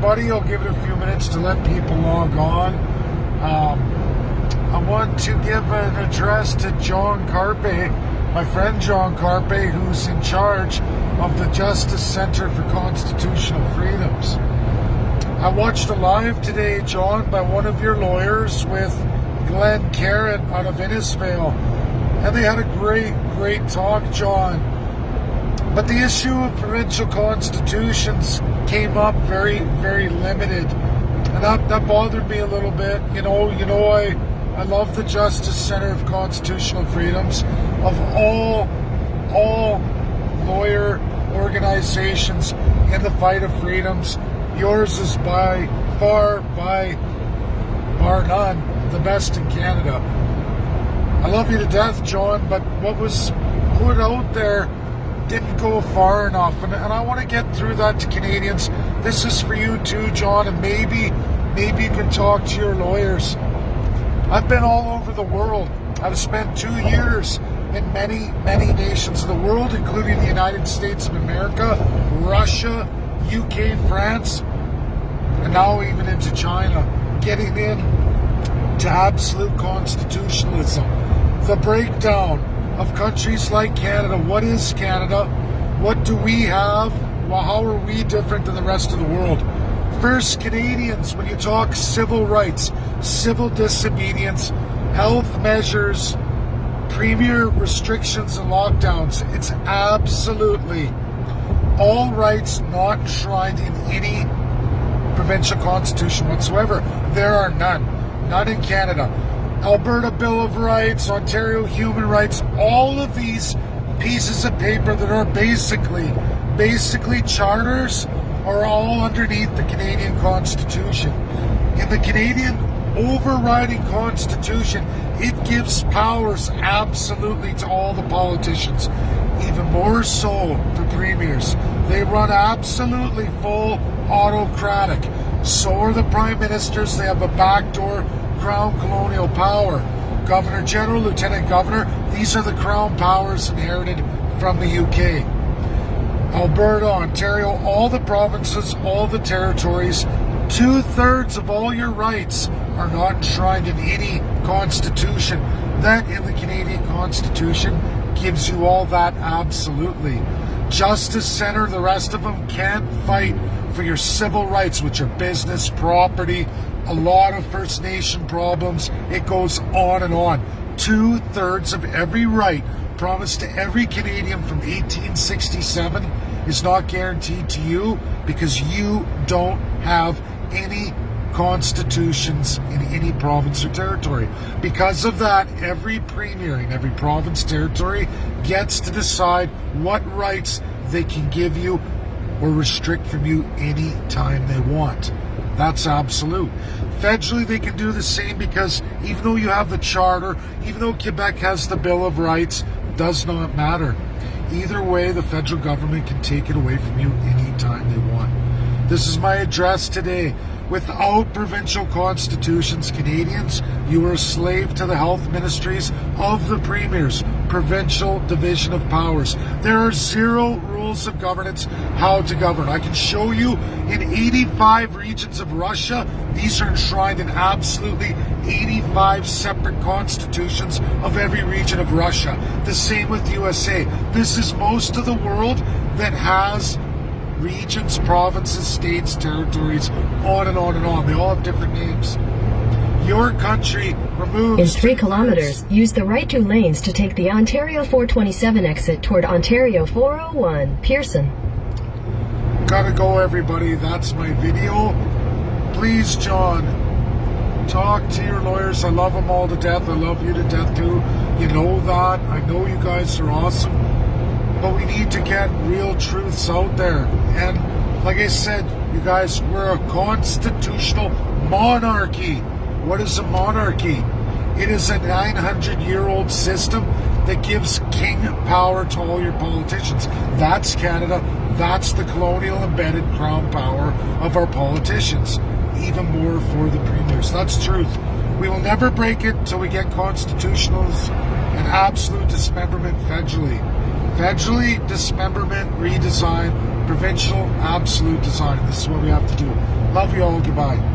everybody. I'll give it a few minutes to let people log on. I want to give an address to John Carpe, my friend John Carpe, who's in charge of the Justice Center for Constitutional Freedoms. I watched a live today, John, by one of your lawyers with Glenn Carrot out of Innisfail, and they had a great talk, John. But the issue of provincial constitutions came up very limited, and that bothered me a little bit. I love the Justice Center of Constitutional Freedoms. Of all lawyer organizations in the fight of freedoms, yours is by far, bar none, the best in Canada. I love you to death, John, but what was put out there didn't go far enough, and I want to get through that to Canadians. This is for you too, John, and maybe you can talk to your lawyers. I've been all over the world. I've spent 2 years in many nations of the world, including the United States of America, Russia, UK, France, and now even into China, getting in to absolute constitutionalism. The breakdown of countries like Canada. What is Canada? What do we have? Well, how are we different than the rest of the world? First, Canadians, when you talk civil rights, civil disobedience, health measures, premier restrictions and lockdowns, it's absolutely all rights not enshrined in any provincial constitution whatsoever. There are none in Canada. Alberta Bill of Rights, Ontario Human Rights, all of these pieces of paper that are basically charters are all underneath the Canadian Constitution. In the Canadian overriding Constitution, it gives powers absolutely to all the politicians, even more so for premiers. They run absolutely full autocratic. So are the prime ministers. They have a backdoor crown colonial power. Governor General, Lieutenant Governor, these are the crown powers inherited from the UK. Alberta, Ontario, all the provinces, all the territories, 2/3 of all your rights are not enshrined in any constitution. That in the Canadian Constitution gives you all that absolutely. Justice Center, the rest of them can't fight for your civil rights, which are business, property, a lot of First Nation problems. It goes on and on. 2/3 of every right promised to every Canadian from 1867 is not guaranteed to you because you don't have any constitutions in any province or territory. Because of that, every premier in every province, territory gets to decide what rights they can give you or restrict from you any time they want. That's absolute. Federally, they can do the same because even though you have the Charter, even though Quebec has the Bill of Rights, does not matter. Either way, the federal government can take it away from you anytime they want. This is my address today. Without provincial constitutions, Canadians, you are a slave to the health ministries of the premiers, provincial division of powers. There are 0 rules of governance how to govern. I can show you in 85 regions of Russia, these are enshrined in absolutely 85 separate constitutions of every region of Russia. The same with USA. This is most of the world that has regions, provinces, states, territories, on and on and on. They all have different names. Your country removes... In 3 kilometers, use the right 2 lanes to take the Ontario 427 exit toward Ontario 401, Pearson. Gotta go, everybody. That's my video. Please, John, talk to your lawyers. I love them all to death. I love you to death, too. You know that. I know you guys are awesome. But we need to get real truths out there. And like I said, you guys, we're a constitutional monarchy. What is a monarchy? It is a 900-year-old system that gives king power to all your politicians. That's Canada. That's the colonial embedded crown power of our politicians. Even more for the premiers. That's truth. We will never break it until we get constitutionals and absolute dismemberment federally. Federally, dismemberment, redesign, provincial, absolute design. This is what we have to do. Love you all. Goodbye.